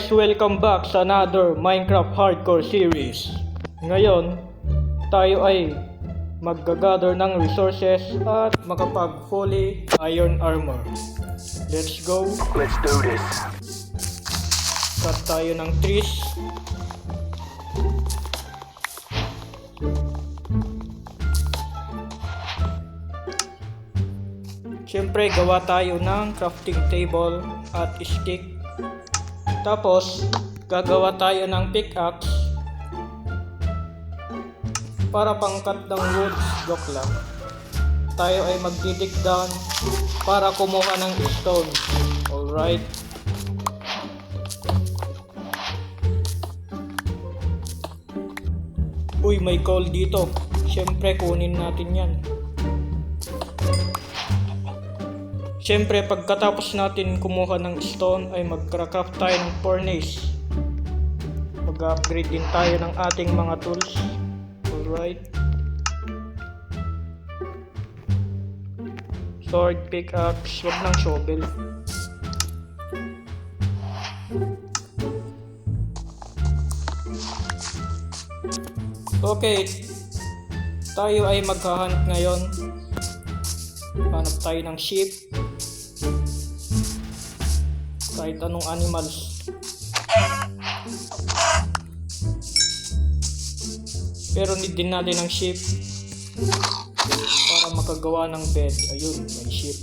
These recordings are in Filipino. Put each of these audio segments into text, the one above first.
guys, welcome back sa another Minecraft Hardcore series. Ngayon, tayo ay maggagather ng resources at makapag-fully iron armor. Let's go! Let's do this. Cut tayo ng trees. Siyempre, gawa tayo ng crafting table at stick. Tapos, gagawa tayo ng pickaxe para pangkat ng wood. Joke lang. Tayo ay magdidig down para kumuha ng stone. Alright. Uy, may coal dito. Siyempre, kunin natin yan. Siyempre, pagkatapos natin kumuha ng stone ay magcraft tayo ng furnace. Mag-upgrade din tayo ng ating mga tools. Alright. Sword, pickaxe, wag ng shovel. Okay. Tayo ay maghahunt ngayon. Hanap tayo ng sheep. Kahit anong animals. Pero need din natin ng sheep para makagawa ng bed. Ayun, may sheep.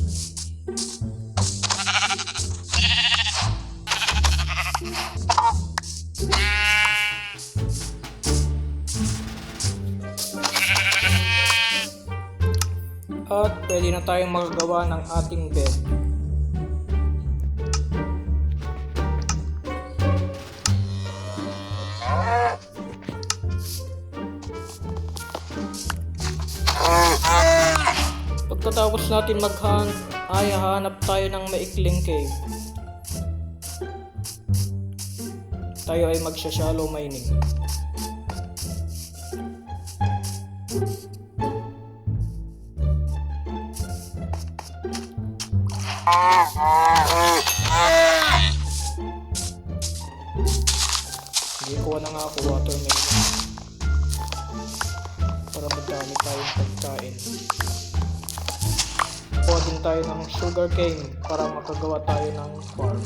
At pwede na tayong magagawa ng ating bed. Pagkatapos natin mag-hunt, ay hahanap tayo ng maikling cave. Tayo ay magsha-shallow mining. Hindi ko na nga ako watermelon para madami tayong pagkain. Kuha din tayo ng sugarcane para makagawa tayo ng farm.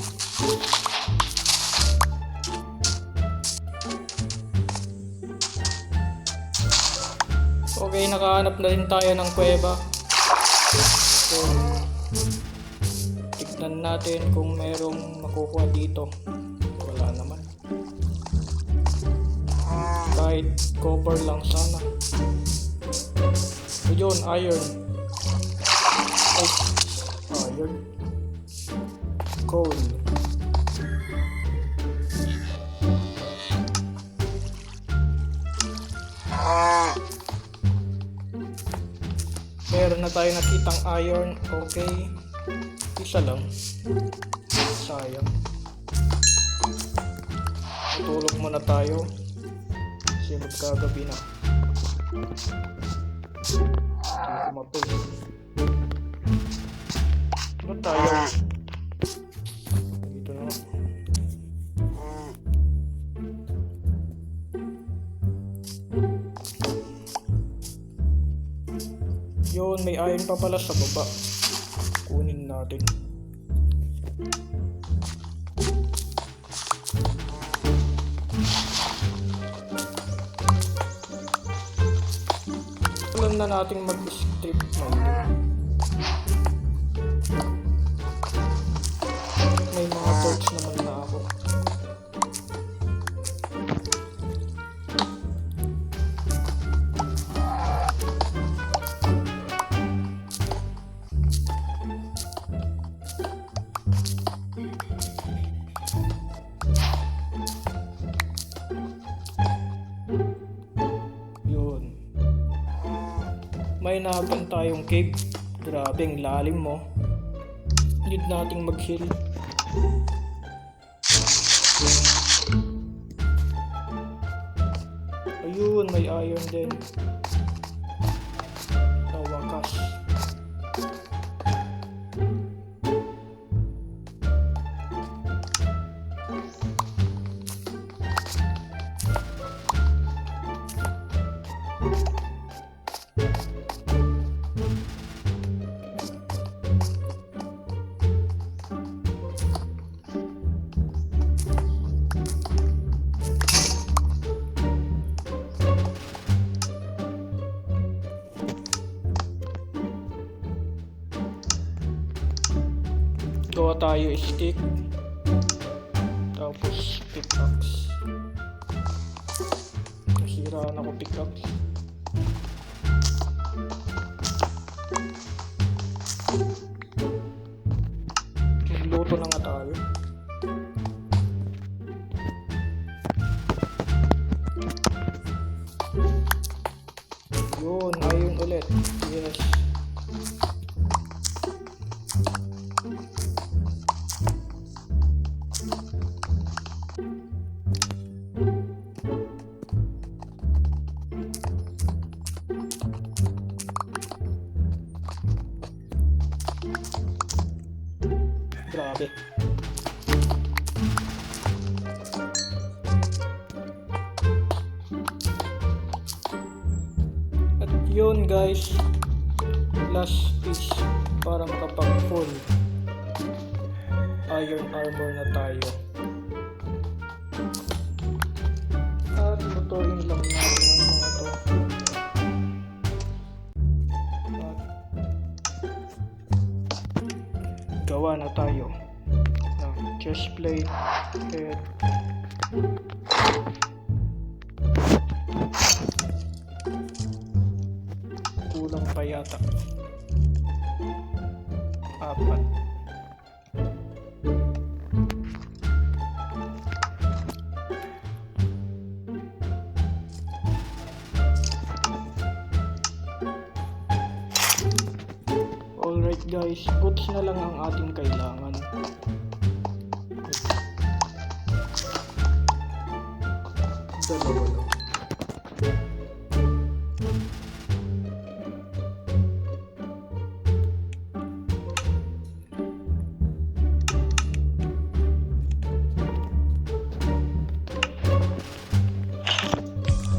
Okay, nakahanap na rin tayo ng kuweba. So, tignan natin kung merong makukuha dito. Wala naman. Kahit copper lang sana. Ayun, iron. Iron. Coal. Meron na tayo nakitang iron. Okay. Isa lang. Sayang. Tutulog muna tayo. Kasi magkagabi na. Hindi ko matulog. Ano tayo? Dito na. Yun, may iron pa pala sa baba. Kunin natin. Alam na natin mag-strip mining. May mga torch naman na ako. Yun. May nahabang tayong cave. Grabe, ang lalim mo. Need nating mag-heal. Ayun, may iron din. Sa wakas. Gawa tayo stick. Tapos pickaxe. Nasiraan ako pickaxe. Magluto na nga tayo. Yun, ayun ulit. Yes. Grabe. At yun guys, last piece para makapag full iron armor na tayo. At lutuin lang natin ang mga to. At gawa na tayo ng chest plate, head, kulang pa yata 4. Alright guys, boots na lang ang ating kailangan. Dalawa lang.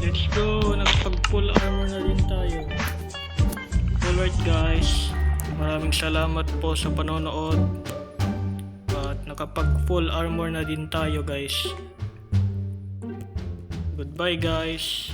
Let's go! Nakapag full armor na rin tayo. Alright guys, maraming salamat po sa panonood. At nakapag full armor na din tayo guys. Goodbye guys.